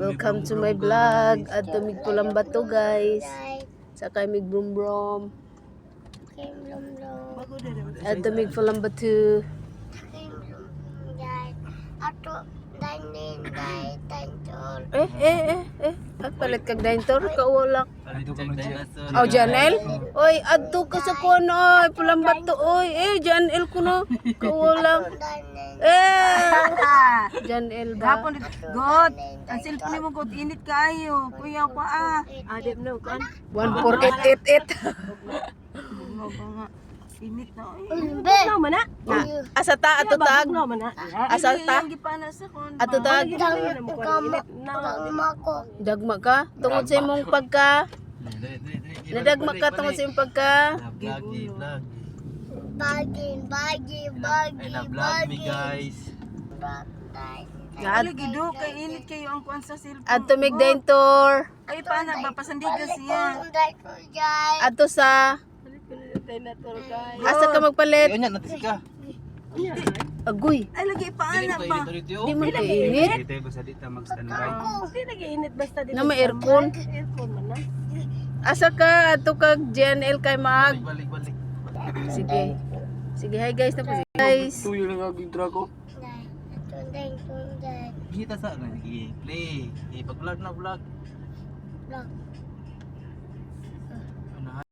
Welcome to my vlog. At tumig pulang bato guys. Sakay mig brum brum. At tumig pulang bato. Palit kag daintor ka ulak. Oh, Janel. Oy, adto ka sa kuno, oy, pulang bato, oy. Janel kuno. Kaulang. Janel ba? Hapon dito. God, ang cellphone mo God, init kayo. Kuya pa Adip no kan. 14888. Mo ba nga. Init na. No mana? Asa ta ato tag. Asa ta? Ato tag. Dagma ka tungod sa imong pagka. Nadagma ka tungod sa imong pagka. Bagi, vlog me guys. Lagi do kay init kayo ang kuan sa cellphone. Adto mig daintor. Ay pa na ba pasandigas siya. Adto sa asa ka magpalit? Ayun yan, natis ka. Agoy. Ay lagi pa na ba. Di man kainit. Dito basta dito mag-standby. Di lagi init basta dito. Na may aircon. Aircon man na. Asa ka adto kag JNL kay mag. Balik. Sige. Sige, hi guys na po si guys. Tuyo lang ang drago. Kita sa nag-play. Ipag-vlog na vlog.